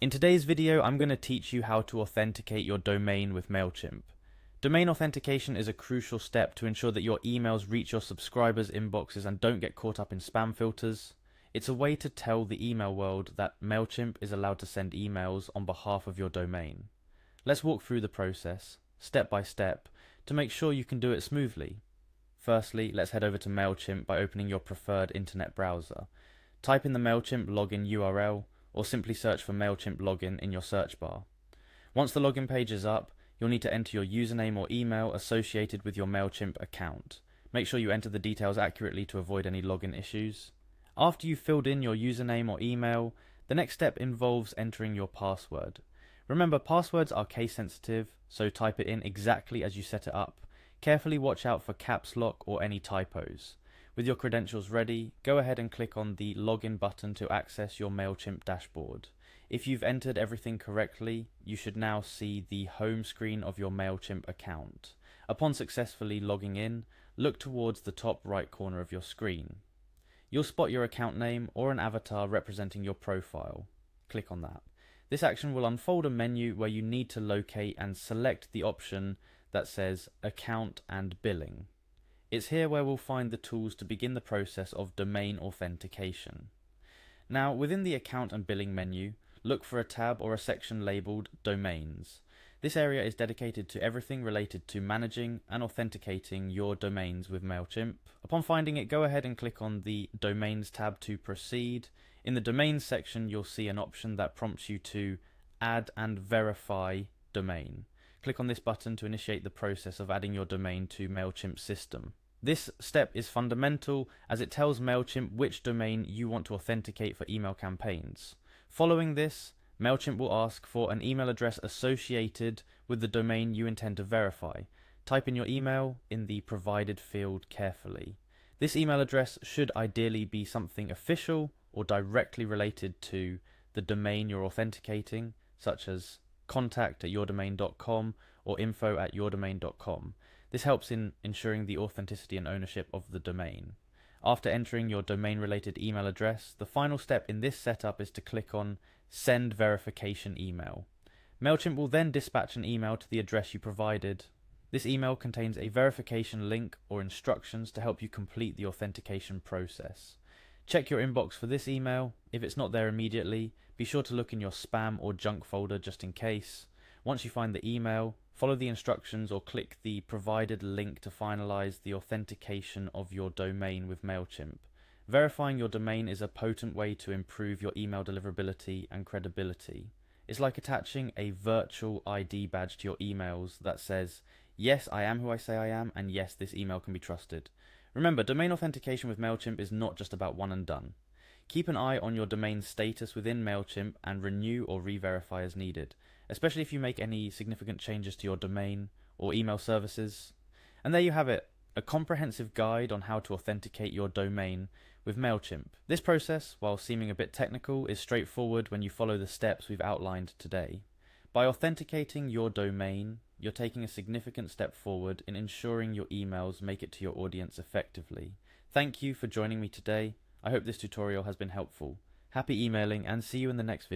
In today's video, I'm going to teach you how to authenticate your domain with Mailchimp. Domain authentication is a crucial step to ensure that your emails reach your subscribers' inboxes and don't get caught up in spam filters. It's a way to tell the email world that Mailchimp is allowed to send emails on behalf of your domain. Let's walk through the process, step by step, to make sure you can do it smoothly. Firstly, let's head over to Mailchimp by opening your preferred internet browser. Type in the Mailchimp login URL, or simply search for Mailchimp login in your search bar. Once the login page is up, you'll need to enter your username or email associated with your Mailchimp account. Make sure you enter the details accurately to avoid any login issues. After you've filled in your username or email, the next step involves entering your password. Remember, passwords are case sensitive, so type it in exactly as you set it up. Carefully watch out for caps lock or any typos. With your credentials ready, go ahead and click on the login button to access your Mailchimp dashboard. If you've entered everything correctly, you should now see the home screen of your Mailchimp account. Upon successfully logging in, look towards the top right corner of your screen. You'll spot your account name or an avatar representing your profile. Click on that. This action will unfold a menu where you need to locate and select the option that says Account and Billing. It's here where we'll find the tools to begin the process of domain authentication. Now, within the Account and Billing menu, look for a tab or a section labelled Domains. This area is dedicated to everything related to managing and authenticating your domains with Mailchimp. Upon finding it, go ahead and click on the Domains tab to proceed. In the Domains section, you'll see an option that prompts you to add and verify domain. Click on this button to initiate the process of adding your domain to Mailchimp's system. This step is fundamental as it tells Mailchimp which domain you want to authenticate for email campaigns. Following this, Mailchimp will ask for an email address associated with the domain you intend to verify. Type in your email in the provided field carefully. This email address should ideally be something official or directly related to the domain you're authenticating, such as contact@yourdomain.com or info@yourdomain.com. This helps in ensuring the authenticity and ownership of the domain. After entering your domain-related email address, the final step in this setup is to click on Send Verification Email. Mailchimp will then dispatch an email to the address you provided. This email contains a verification link or instructions to help you complete the authentication process. Check your inbox for this email. If it's not there immediately, be sure to look in your spam or junk folder just in case. Once you find the email, follow the instructions or click the provided link to finalize the authentication of your domain with Mailchimp. Verifying your domain is a potent way to improve your email deliverability and credibility. It's like attaching a virtual ID badge to your emails that says, yes, I am who I say I am, and yes, this email can be trusted. Remember, domain authentication with Mailchimp is not just about one and done. Keep an eye on your domain status within Mailchimp and renew or re-verify as needed, especially if you make any significant changes to your domain or email services. And there you have it, a comprehensive guide on how to authenticate your domain with Mailchimp. This process, while seeming a bit technical, is straightforward when you follow the steps we've outlined today. By authenticating your domain, you're taking a significant step forward in ensuring your emails make it to your audience effectively. Thank you for joining me today. I hope this tutorial has been helpful. Happy emailing and see you in the next video.